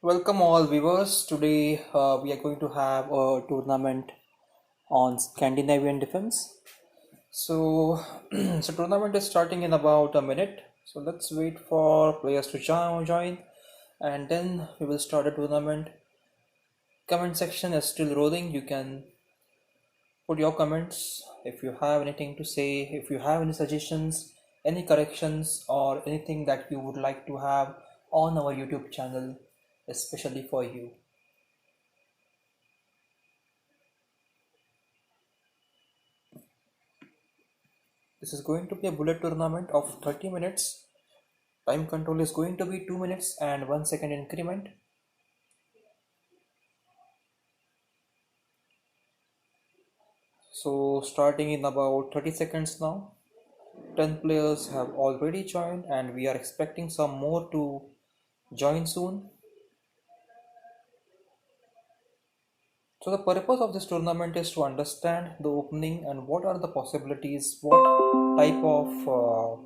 Welcome all viewers. Today we are going to have a tournament on Scandinavian defense. So, so tournament is starting in about a minute. So let's wait for players to join, and then we will start a tournament. Comment section is still rolling. You can put your comments if you have anything to say, if you have any suggestions, any corrections, or anything that you would like to have on our YouTube channel, especially for you. This is going to be a bullet tournament of 30 minutes. Time control is going to be 2 minutes and 1 second increment. So starting in about 30 seconds now. 10 players have already joined and we are expecting some more to join soon. So the purpose of this tournament is to understand the opening and what are the possibilities, what type of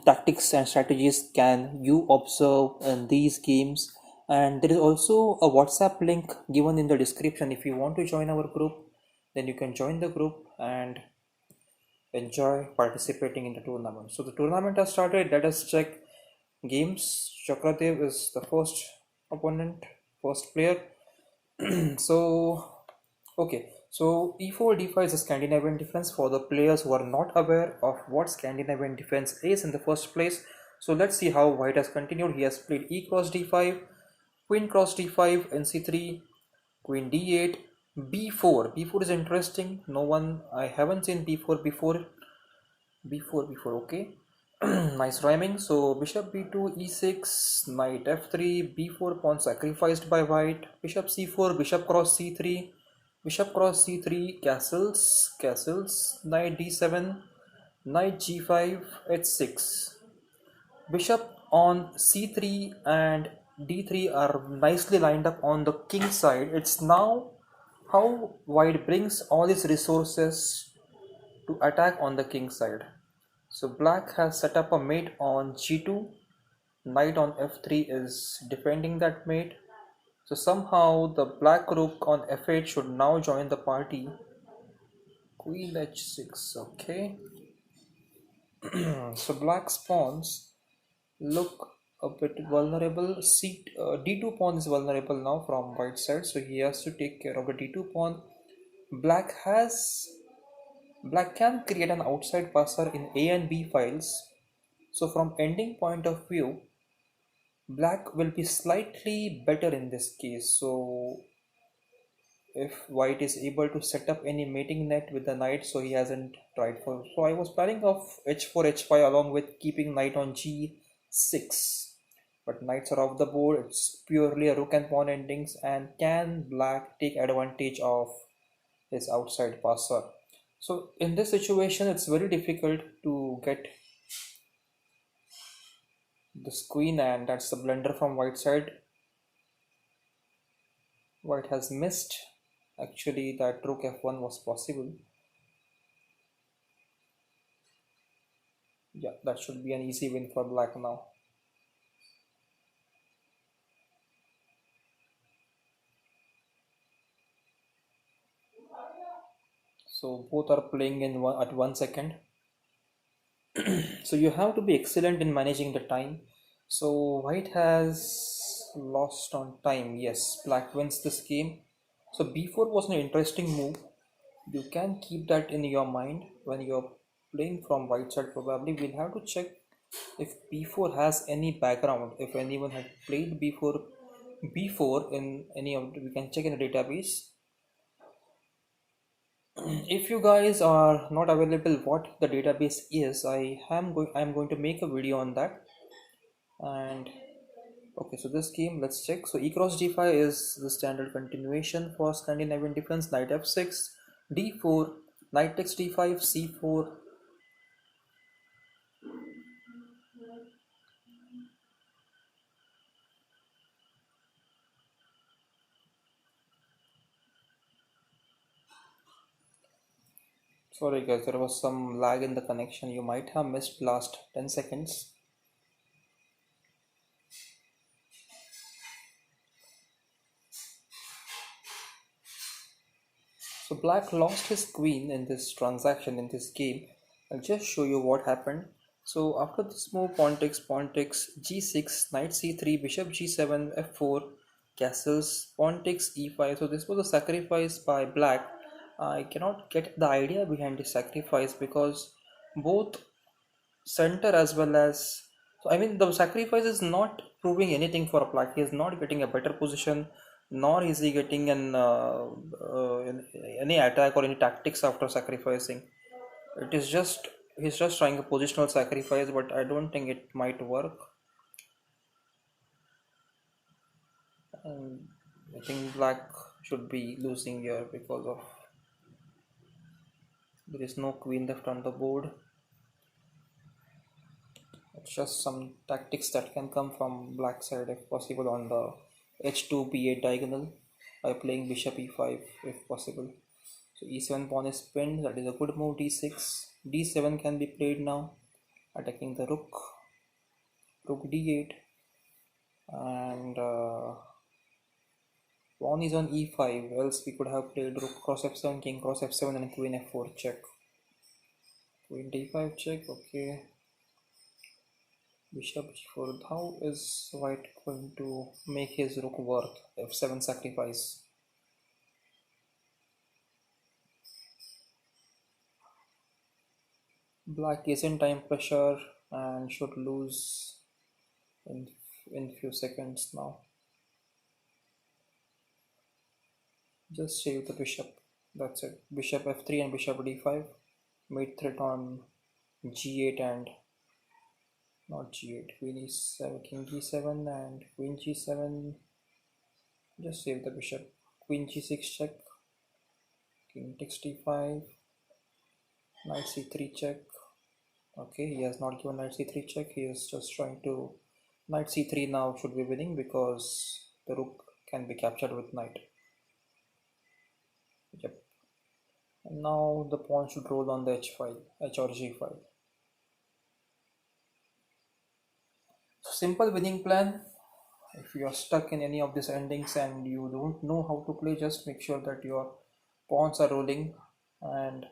tactics and strategies can you observe in these games. And there is also a WhatsApp link given in the description. If you want to join our group, then you can join the group and enjoy participating in the tournament. So the tournament has started. Let us check games. Chakradev is the first opponent, first player. So okay, so e4 d5 is a Scandinavian defense for the players who are not aware of what Scandinavian defense is in the first place. So let's see how white has continued. He has played e cross d5, queen cross d5, nc3, queen d8, b4. b4 is interesting. No one, I haven't seen b4 before. b4, okay. Nice rhyming. So bishop b2, e6, knight f3, b4, pawn sacrificed by white, bishop c4, bishop cross c3, bishop cross c3, castles, knight d7, knight g5, h6. Bishop on c3 and d3 are nicely lined up on the king side. It's now how white brings all his resources to attack on the king side. So black has set up a mate on g2, knight on f3 is defending that mate. So somehow the black rook on f8 should now join the party. Queen h6, okay. So black's pawns look a bit vulnerable. D2 pawn is vulnerable now from white side, so he has to take care of the d2 pawn. Black has Black can create an outside passer in A and B files. So from ending point of view, black will be slightly better in this case. So if white is able to set up any mating net with the knight, so he hasn't tried for. So I was planning of h4, h5 along with keeping knight on g6. But knights are off the board. It's purely a rook and pawn endings. And can black take advantage of his outside passer? So in this situation, it's very difficult to get this queen, and that's the blunder from white side. White has missed. Actually, that rook f1 was possible. Yeah, that should be an easy win for black now. So both are playing in at 1 second. So you have to be excellent in managing the time. So white has lost on time. Yes, black wins this game. So b4 was an interesting move. You can keep that in your mind when you're playing from white side. Probably we'll have to check if b4 has any background, if anyone had played b4 in any of we can check in the database. If you guys are not available what the database is, I'm going to make a video on that. And okay, so this game, let's check. So e cross d5 is the standard continuation for Scandinavian defense. Knight f6, d4, knight takes d5, c4. Sorry guys, there was some lag in the connection. You might have missed last 10 seconds. So black lost his queen in this transaction in this game. I'll just show you what happened. So after this move, pawn takes g6, knight c3, bishop g7, f4, castles, pawn takes e5. So this was a sacrifice by black. I cannot get the idea behind the sacrifice because both center as well as, so I mean the sacrifice is not proving anything for black. He is not getting a better position, nor is he getting any attack or any tactics after sacrificing. It is just, he's just trying a positional sacrifice, but I don't think it might work. And I think black should be losing here because of there is no queen left on the board. It's just some tactics that can come from black side if possible on the h2 b8 diagonal by playing bishop e5 if possible. So e7 pawn is pinned, that is a good move. d6, d7 can be played now, attacking the rook, rook d8, and pawn is on e5, else we could have played rook cross f7, king cross f7 and queen f4 check. Queen d5 check, okay. Bishop g4. How is white going to make his rook worth f7 sacrifice? Black is in time pressure and should lose in few seconds now. Just save the bishop. That's it. Bishop f3 and bishop d5. Mate threat on g8 and not g8. Queen e7, king g7 and queen g7. Just save the bishop. Queen g6 check. King takes d5. Knight c3 check. Okay, he has not given knight c3 check. He is just trying to. Knight c3 now should be winning because the rook can be captured with knight. Yep. And now the pawn should roll on the h file, h or g file. So simple winning plan. If you are stuck in any of these endings and you don't know how to play, just make sure that your pawns are rolling, and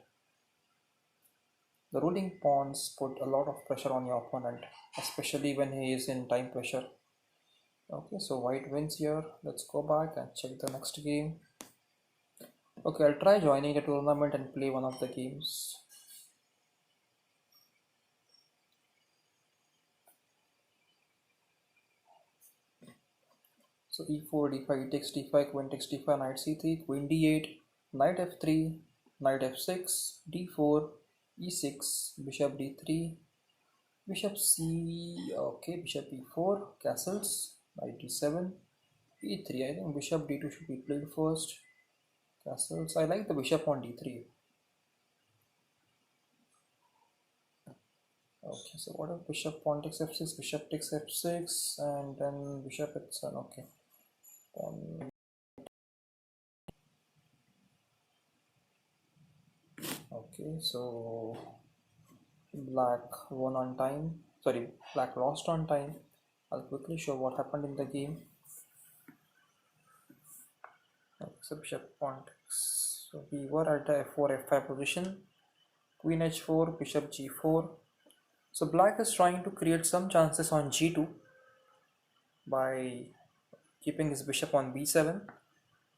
the rolling pawns put a lot of pressure on your opponent, especially when he is in time pressure. Okay, so white wins here. Let's go back and check the next game. Okay, I'll try joining a tournament and play one of the games. So e4, d5, e takes d5, queen takes d5, knight c3, queen d8, knight f3, knight f6, d4, e6, bishop d3, bishop c, okay, bishop e4, castles, knight d7, e3. I think bishop d2 should be played first. Castles, I like the bishop on d3. Okay, so what if bishop pawn takes f6, bishop takes f6, and then bishop h7, okay. Pawn. Okay, so black won on time. Sorry, black lost on time. I'll quickly show what happened in the game. Okay, so bishop pawn takes. So we were at the f4, f5 position. Queen h4, bishop g4. So black is trying to create some chances on g2 by keeping his bishop on b7,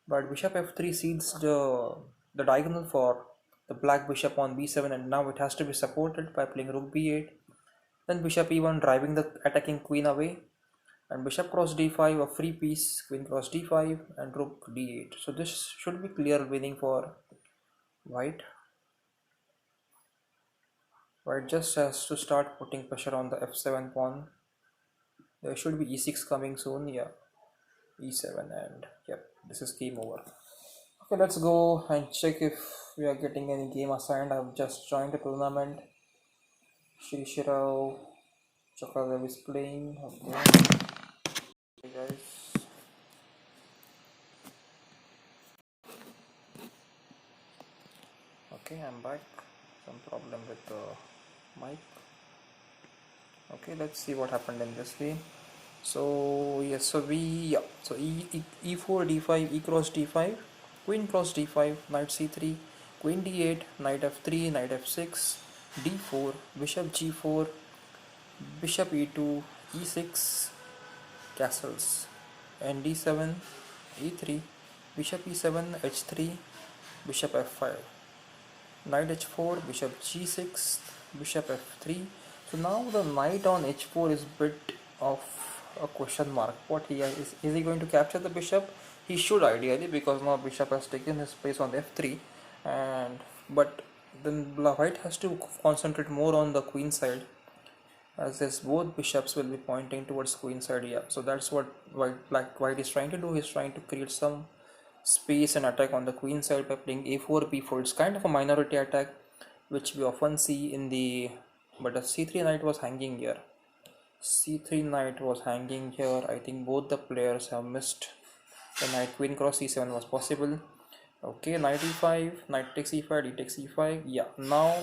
but bishop f3 seals the diagonal for the black bishop on b7, and now it has to be supported by playing rook b8. Then bishop e1 driving the attacking queen away, and bishop cross d5, a free piece, queen cross d5 and rook d8. So this should be clear winning for white. White just has to start putting pressure on the f7 pawn. There should be e6 coming soon. Yeah, e7, and yep, this is game over. Okay, let's go and check if we are getting any game assigned. I've just joined the tournament. Shirao Chakra is playing. Okay. Hey guys. Okay, I'm back. Some problem with the mic. Okay, let's see what happened in this game. So yes, so we, yeah, so e4 d5, e cross d5. queen cross d5, knight c3, queen d8, knight f3, knight f6, d4, bishop g4, bishop e2, e6, castles, and d7, e3, bishop e7, h3, bishop f5, knight h4, bishop g6, bishop f3. So now the knight on h4 is bit of a question mark. What is he going to capture the bishop? He should ideally, because now bishop has taken his place on f3, and but then white has to concentrate more on the queen side, as this both bishops will be pointing towards queen side. Yeah, so that's what white is trying to do. He's trying to create some space and attack on the queen side by playing a4 b4. It's kind of a minority attack which we often see in the, but the c3 knight was hanging here. C3 knight was hanging here. I think both the players have missed the knight. Queen cross c7 was possible. Okay, knight e5, knight takes e5, d takes e5. Yeah, now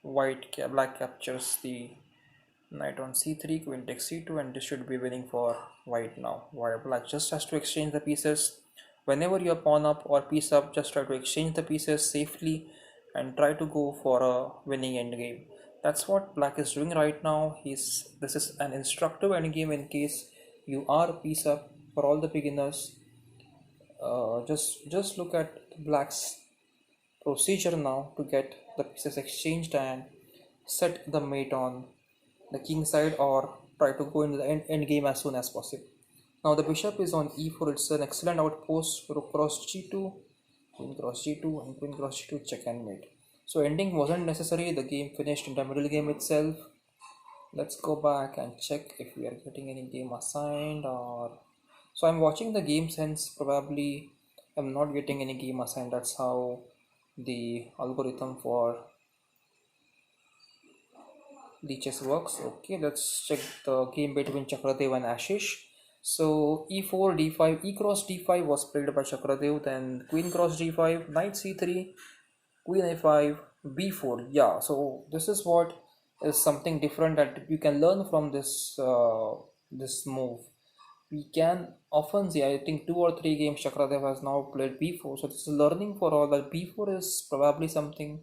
black captures the knight on c3, queen takes c2, and this should be winning for white now. While black just has to exchange the pieces. Whenever you pawn up or piece up, just try to exchange the pieces safely and try to go for a winning endgame. That's what black is doing right now. This is an instructive endgame in case you are piece up. For all the beginners, just look at black's procedure now to get the pieces exchanged and set the mate on the king side, or try to go into the end game as soon as possible. Now the bishop is on e4. It's an excellent outpost. Rook cross g2, queen cross g2, and queen cross g2, check and mate. So ending wasn't necessary. The game finished in the middle game itself. Let's go back and check if we are getting any game assigned, or so I'm watching the game sense. Probably I'm not getting any game assigned. That's how the algorithm for the chess works. Okay, let's check the game between Chakradev and Ashish. So e4, d5, e cross d5 was played by Chakradev, then queen cross d5, knight c3, queen a5, b4. Yeah, so this is what is something different that you can learn from this move. We can often see, I think 2 or 3 games Chakradev has now played b4. So this is learning for all that b4 is probably something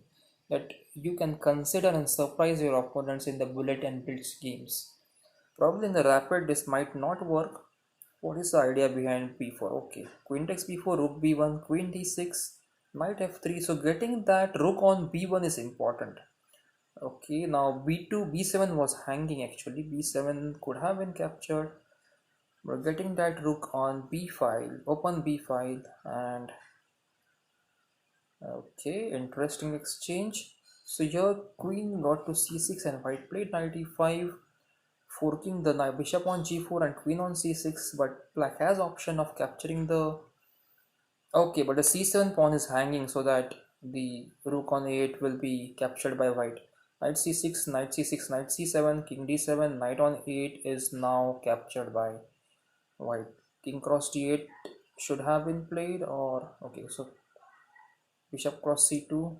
that you can consider and surprise your opponents in the bullet and blitz games. Probably in the rapid this might not work. What is the idea behind b4? Okay, queen takes b4, rook b1, queen d6, knight f3. So getting that rook on b1 is important. Okay, now b2, b7 was hanging actually. b7 could have been captured. We're getting that rook on b file, open b file, and okay, interesting exchange. So here queen got to c6 and white played knight e5, forking the knight bishop on g4 and queen on c6, but black has option of capturing the, okay, but the c7 pawn is hanging so that the rook on a8 will be captured by white. Knight c6, knight c6, knight c7, king d7, knight on 8 is now captured by white. King cross d8 should have been played, or okay, so bishop cross c2,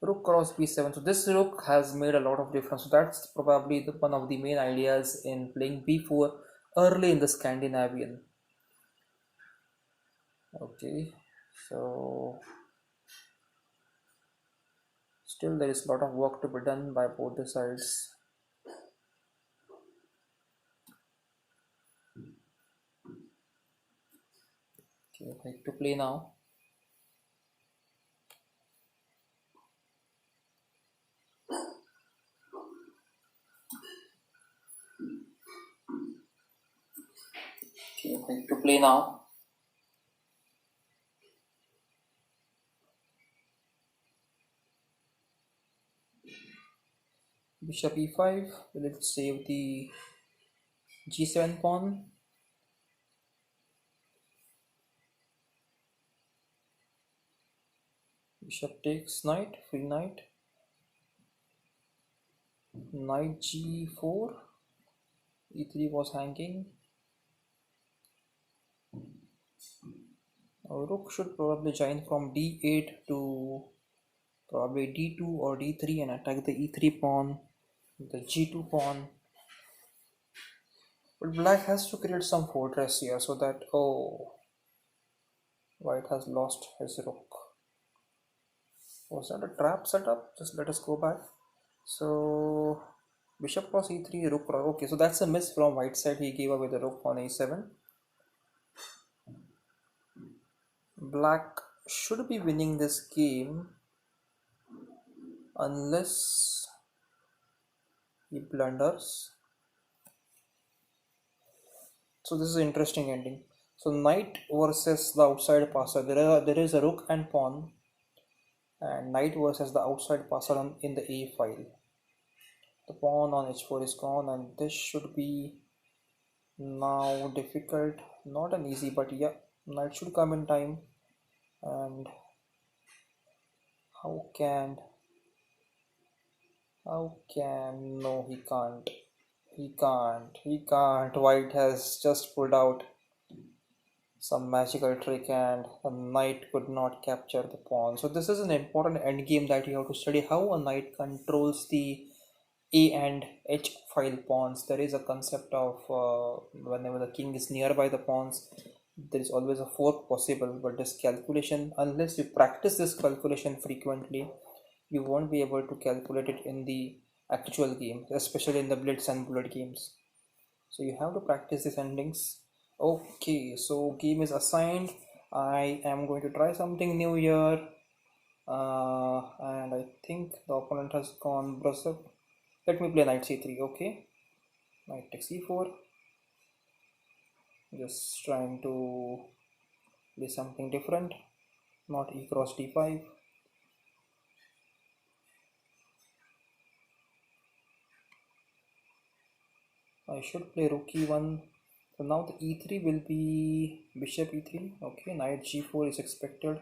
rook cross b7. So this rook has made a lot of difference. So that's probably one of the main ideas in playing b4 early in the Scandinavian. Okay, so still there is a lot of work to be done by both the sides. Okay, like to play now. Okay, like to play now. Bishop e5. Will it save the g7 pawn? Bishop takes knight, free knight. Knight g4. e3 was hanging. Rook should probably join from d8 to probably d2 or d3 and attack the e3 pawn, the g2 pawn. But black has to create some fortress here so that, oh, White has lost his rook. Was that a trap setup? Just let us go back. So bishop cross e3, rook cross. Okay, so that's a miss from white side. He gave away the rook on a7. Black should be winning this game unless he blunders. So this is an interesting ending. So knight versus the outside passer. There is a rook and pawn, and knight versus the outside passer in the a file. The pawn on h4 is gone, and this should be now difficult. Not an easy, but yeah, knight should come in time. And how can no, he can't. He can't. White has just pulled out some magical trick and a knight could not capture the pawn. So this is an important endgame that you have to study, how a knight controls the a and h file pawns. There is a concept of whenever the king is nearby the pawns, there is always a fork possible, but this calculation, unless you practice this calculation frequently, you won't be able to calculate it in the actual game, especially in the blitz and bullet games. So you have to practice these endings. Okay, so game is assigned. I am going to try something new here, and I think the opponent has gone brusque. Let me play knight c3. Okay, knight takes e4. Just trying to play something different, not e cross d5. I should play rook e1. So now the e3 will be bishop e3. Okay, knight g4 is expected.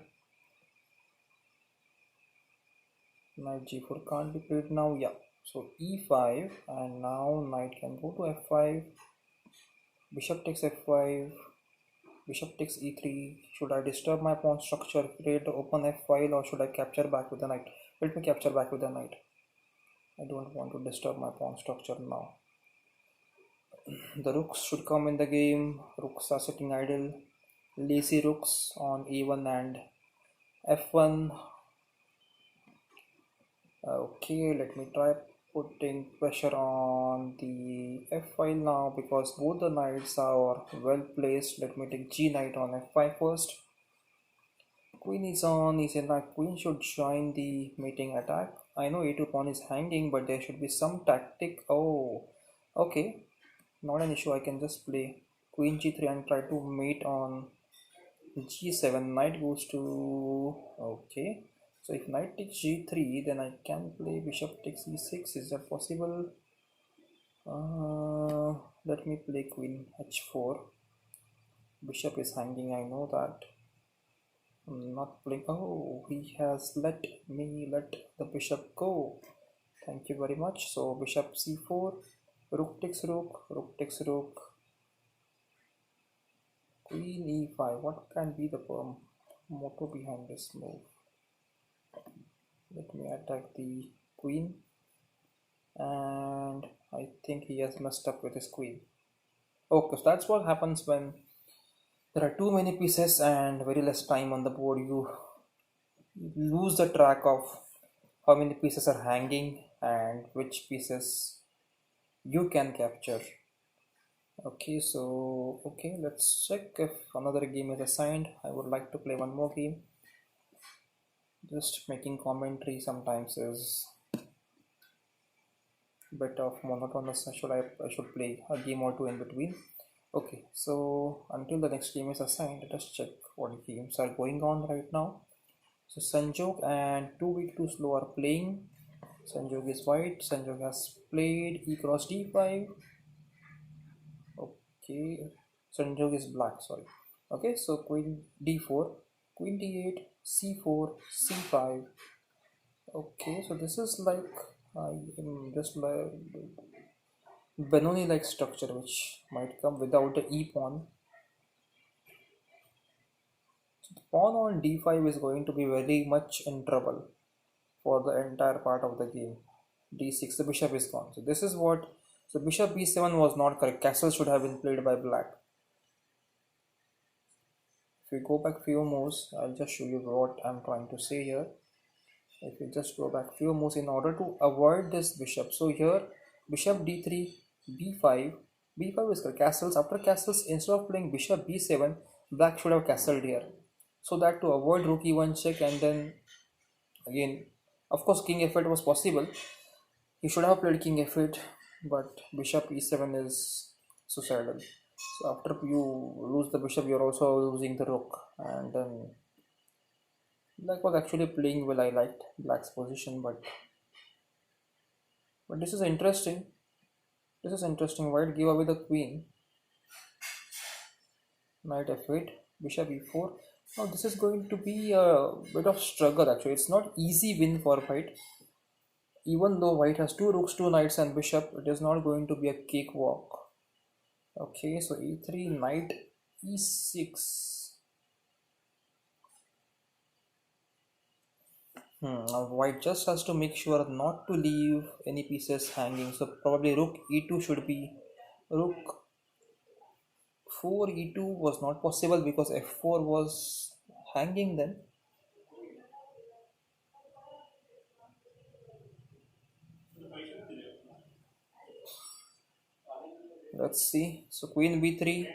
Knight g4 can't be played now. Yeah, so e5, and now knight can go to f5. Bishop takes f5. Bishop takes e3. Should I disturb my pawn structure, create the open f file, or should I capture back with the knight? Let me capture back with the knight. I don't want to disturb my pawn structure now. The rooks should come in the game. Rooks are sitting idle. Lazy rooks on a1 and f1. Okay, let me try putting pressure on the f file now, because both the knights are well placed. Let me take g knight on f5 first. Queen is on, is in that queen should join the mating attack. I know a2 pawn is hanging, but there should be some tactic. Oh, okay, not an issue. I can just play queen g3 and try to mate on g7. Knight goes to, okay, so if knight takes g3, then I can play bishop takes e6. Is that possible? Let me play queen h4. Bishop is hanging, I know that. I'm not playing. Oh, he has let me let the bishop go. Thank you very much. So bishop c4, rook takes rook, rook takes rook, queen e5. What can be the motto behind this move? Let me attack the queen, and I think he has messed up with his queen. Okay, so that's what happens when there are too many pieces and very less time on the board. You lose the track of how many pieces are hanging and which pieces you can capture. Okay, so let's check if another game is assigned. I would like to play one more game. Just making commentary sometimes is a bit of monotonous. I should play a game or two in between. Okay, so until the next game is assigned, let us check what games are going on right now. So Sanjog and Too Weak Too Slow are playing. Sanjog is white. Sanjog has played e cross d5. Okay, Sanjog is black. Sorry. Okay, so queen d4, queen d8, c4, c5. Okay, so this is like I am just like Benoni like structure, which might come without the e pawn. So the pawn on d5 is going to be very much in trouble for the entire part of the game. d6, the bishop is gone. So this is what, so bishop b7 was not correct. Castle should have been played by black. If we go back few moves, I'll just show you what I'm trying to say here. If we just go back few moves in order to avoid this bishop. So here bishop d3, b5, b5 is castles. After castles, instead of playing bishop b7, black should have castled here, so that to avoid rook e1 check. And then again, of course, king f8 was possible. He should have played king f8, but bishop e7 is suicidal. So after you lose the bishop, you're also losing the rook. And then black was actually playing well. I liked black's position, but this is interesting. This is interesting. White give away the queen. Knight f8, bishop e4. Now this is going to be a bit of struggle actually. It's not easy win for white. Even though white has two rooks, two knights and bishop, it is not going to be a cakewalk. Okay, so e3, knight e6. Now white just has to make sure not to leave any pieces hanging. So probably rook e2 should be rook 4 e2 was not possible because f4 was hanging then. Let's see. So queen b3.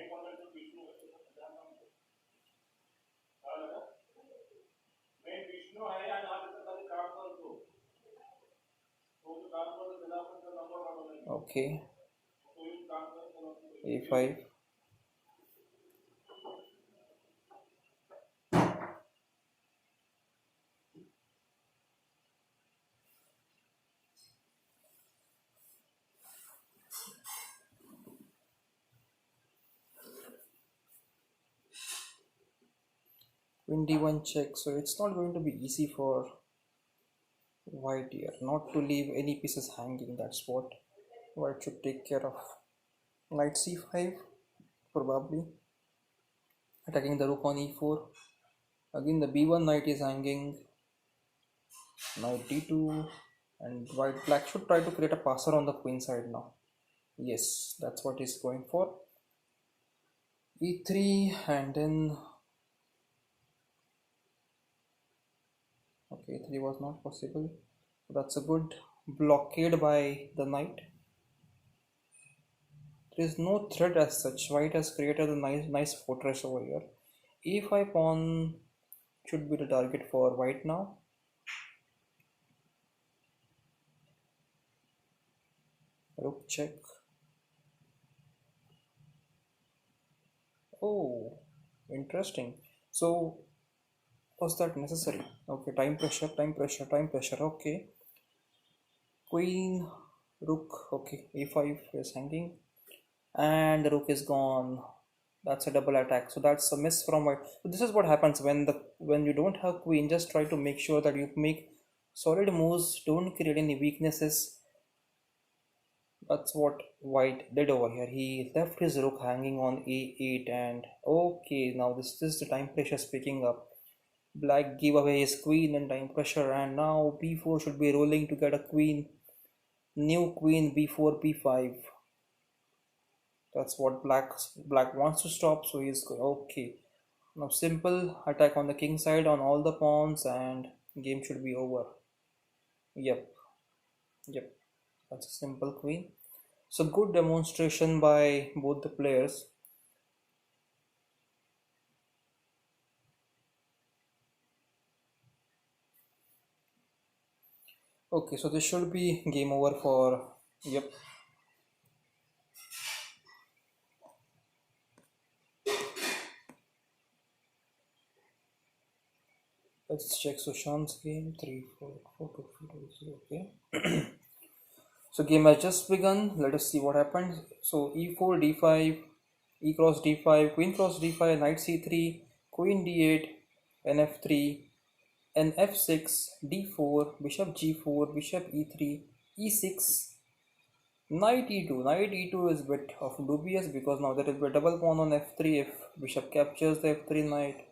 Okay. a5. Queen d1 check. So it's not going to be easy for white here not to leave any pieces hanging. That's what white should take care of. Knight c5, probably attacking the rook on e4. Again the b1 knight is hanging. Knight d2, and white black should try to create a passer on the queen side now. Yes, that's what he's going for. e3, and then okay, e3 was not possible. So that's a good blockade by the knight. There is no threat as such. White has created a nice fortress over here. e5 pawn should be the target for white now. Rook check. Oh, interesting. So was that necessary? Okay, time pressure, time pressure, time pressure. Okay, queen, rook. Okay, a5 is hanging, and the rook is gone. That's a double attack. So that's a miss from white. So this is what happens when you don't have queen. Just try to make sure that you make solid moves. Don't create any weaknesses. That's what white did over here. He left his rook hanging on a8, and okay, now this is the time pressure speaking up. Black gave away his queen and time pressure, and now b4 should be rolling to get a queen. New queen b4 b5. That's what black wants to stop, so he's okay. Now simple attack on the king side on all the pawns, and game should be over. Yep, yep. That's a simple queen. So good demonstration by both the players. Okay, so this should be game over for, yep. Let's check Sushant's game. 3, 4, 4, 2, 4, 2, okay. So game has just begun. Let us see what happens. So e4, d5, e cross d5, queen cross d5, knight c3, queen d8, nf3, nf6, d4, bishop g4, bishop e3, e6, knight e2. Knight e2 is a bit of dubious because now there will be a double pawn on f3 if bishop captures the f3 knight.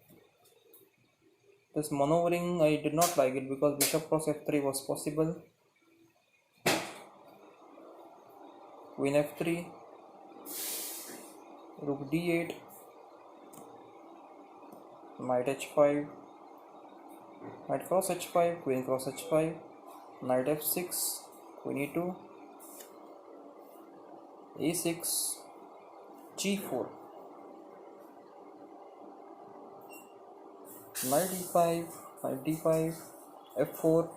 This maneuvering I did not like it because bishop cross f3 was possible. Queen f3, rook d8, knight h5, knight cross h5, queen cross h5, knight f6, queen e2, a6, g4, knight e5, knight d5, f4.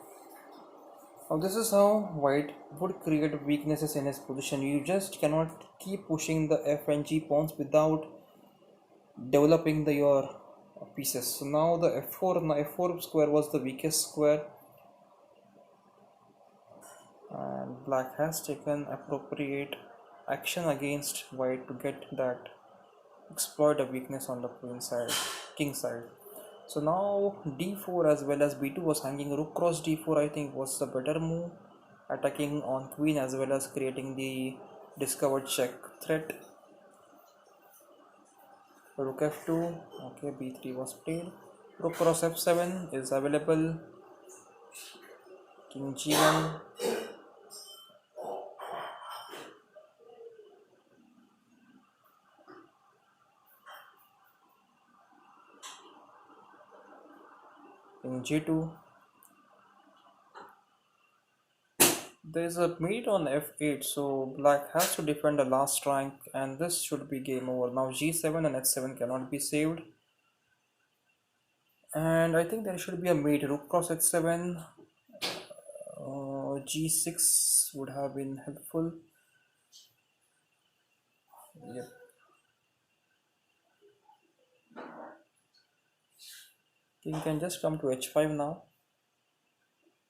Now this is how white would create weaknesses in his position. You just cannot keep pushing the f and g pawns without developing your pieces. So now the f4 square was the weakest square, and black has taken appropriate action against white to get that exploit a weakness on the queen side, king side. So now d4 as well as b2 was hanging. Rook cross d4 I think was the better move, attacking on queen as well as creating the discovered check threat. Rook f2, okay, b3 was played. Rook cross f7 is available. King g1, king g2. There is a mate on f8, so black has to defend the last rank, and this should be game over. Now g7 and h7 cannot be saved, and I think there should be a mate. Rook cross h7, g6 would have been helpful. Yep. King can just come to h5 now.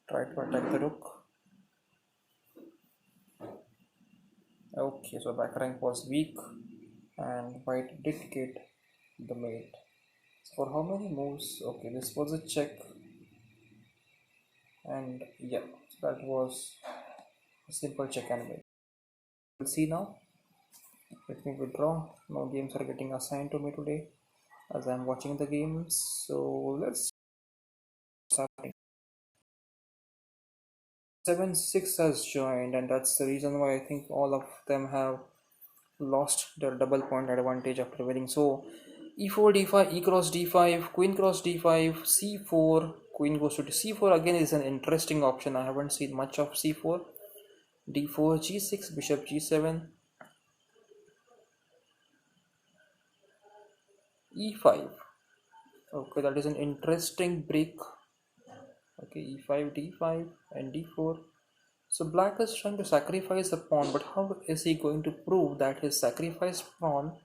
Try to attack the rook. Okay, so back rank was weak, and white did get the mate. So for how many moves? Okay, this was a check, and yeah, so that was a simple check and mate. We'll see now. Let me withdraw. No games are getting assigned to me today as I'm watching the games. So let's start. 7-6 has joined, and that's the reason why I think all of them have lost their double point advantage after winning. So e4 d5, e cross d5, queen cross d5, c4, queen goes to c4 again is an interesting option. I haven't seen much of c4. d4, g6, bishop g7, e5. Okay, that is an interesting break. Okay, e5, d5, and d4. So black is trying to sacrifice a pawn, but how is he going to prove that his sacrificed pawn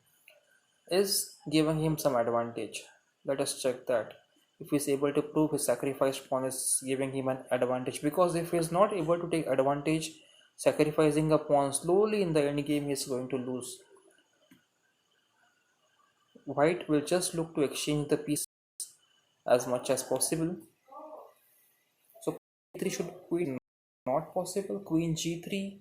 is giving him some advantage? Let us check that. If he is able to prove his sacrificed pawn is giving him an advantage, because if he is not able to take advantage, sacrificing a pawn slowly in the end game, he is going to lose. White will just look to exchange the piece as much as possible. So e3 should queen, not possible. Queen g3,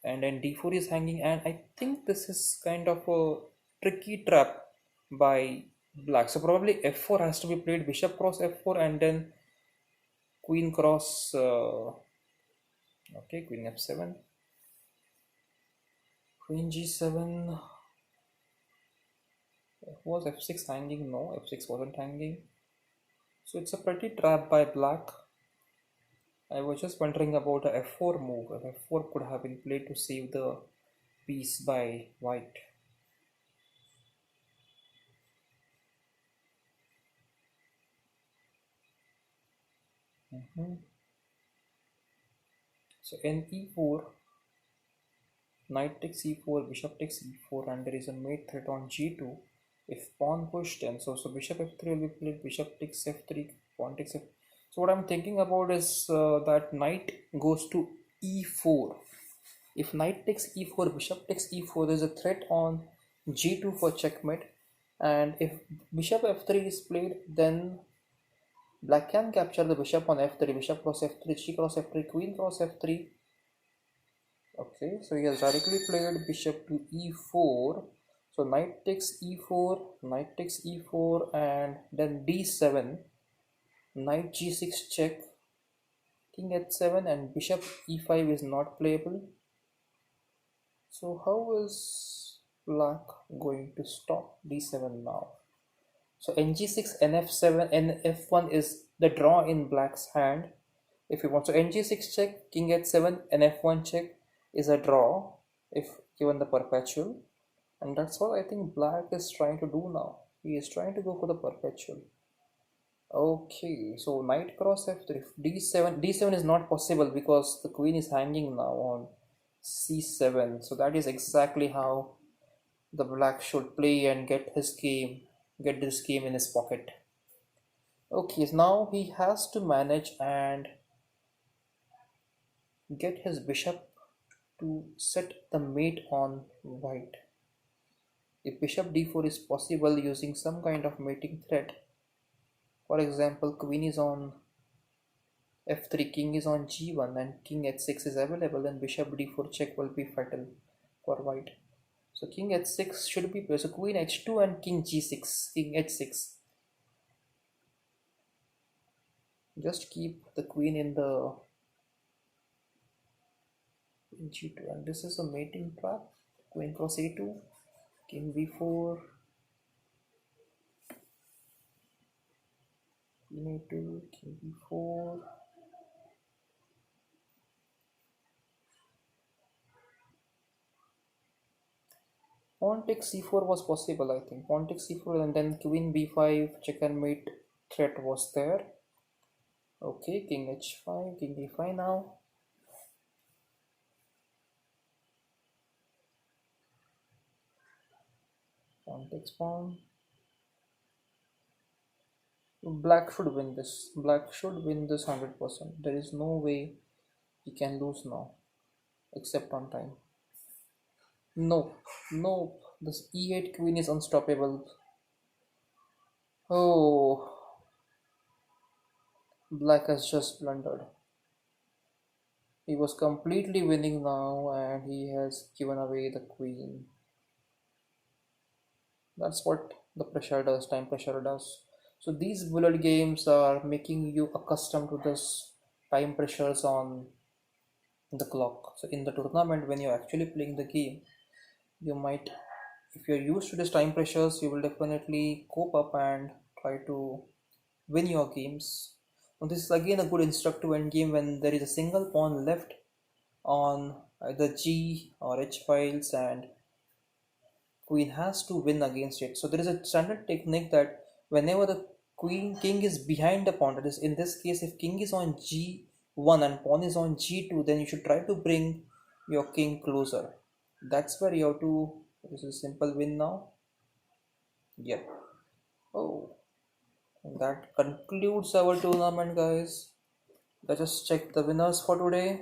and then d4 is hanging, and I think this is kind of a tricky trap by black. So probably f4 has to be played, bishop cross f4, and then queen cross okay, queen f7, queen g7. Was f6 hanging? No, f6 wasn't hanging. So it's a pretty trap by black. I was just wondering about a f4 move. If f4 could have been played to save the piece by white. So in e4, knight takes e4, bishop takes e4, and there is a mate threat on g2. If pawn pushed, and so bishop f3 will be played, bishop takes f3, pawn takes f. So what I'm thinking about is that knight goes to e4. If knight takes e4, bishop takes e4, there's a threat on g2 for checkmate. And if bishop f3 is played, then black can capture the bishop on f3, bishop cross f3, g cross f3, queen cross f3. Okay, so he has directly played bishop to e4. So knight takes e4, knight takes e4, and then d7, knight g6 check, king h7, and bishop e5 is not playable. So how is black going to stop d7 now? So ng6, nf7, nf1 is the draw in black's hand. If you want, so ng6 check, king h7, nf1 check is a draw if given the perpetual. And that's what I think black is trying to do now. He is trying to go for the perpetual. Okay, so knight cross f3, d7 is not possible because the queen is hanging now on c7. So that is exactly how the black should play and get this game in his pocket. Okay, so now he has to manage and get his bishop to set the mate on white. If bishop d4 is possible using some kind of mating threat, for example, queen is on f3, king is on g1, and king h6 is available, then bishop d4 check will be fatal for white. So king h6 should be so queen h2 and king g6, king h6. Just keep the queen in the g2, and this is a mating trap. Queen cross a2, king b4, queen a2, king b4. Pawn takes c4 was possible, I think. Pawn takes c4 and then queen b5, check and mate threat was there. Okay, king h5, king d5 now. Pawn takes pawn. Black should win this. Black should win this 100%. There is no way he can lose now, except on time. Nope, nope. This e8 queen is unstoppable. Oh, black has just blundered. He was completely winning now and he has given away the queen. That's what the pressure does, time pressure does. So these bullet games are making you accustomed to this time pressures on the clock. So in the tournament, when you're actually playing the game, you might, if you're used to these time pressures, you will definitely cope up and try to win your games. And this is again a good instructive endgame when there is a single pawn left on either G or H files and queen has to win against it. So there is a standard technique that whenever the king is behind the pawn, that is in this case if king is on G1 and pawn is on G2, then you should try to bring your king closer. That's where you have to, this is a simple win now. Yep. Oh, that concludes our tournament, guys. Let us check the winners for today.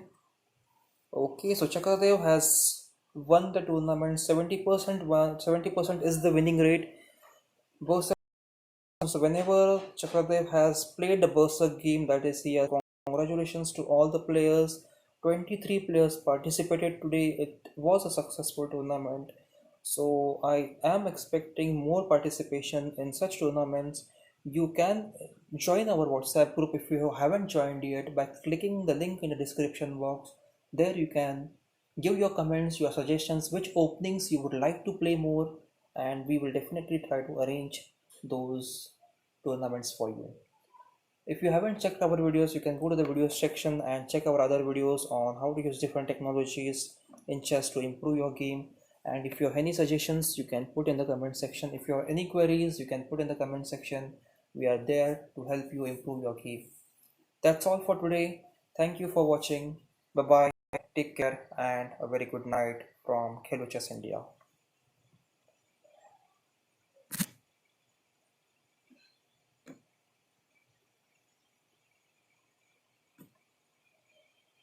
Okay, so Chakradev has won the tournament. 70% 70% is the winning rate. Both, so whenever Chakradev has played a Berserk game, that is, he has congratulations to all the players. 23 players participated today. It was a successful tournament. So I am expecting more participation in such tournaments. You can join our WhatsApp group if you haven't joined yet by clicking the link in the description box. There you can give your comments, your suggestions, which openings you would like to play more, and we will definitely try to arrange those tournaments for you. If you haven't checked our videos, you can go to the videos section and check our other videos on how to use different technologies in chess to improve your game. And if you have any suggestions, you can put in the comment section. If you have any queries, you can put in the comment section. We are there to help you improve your game. That's all for today. Thank you for watching. Bye bye. Take care and a very good night from Khelo Chess India.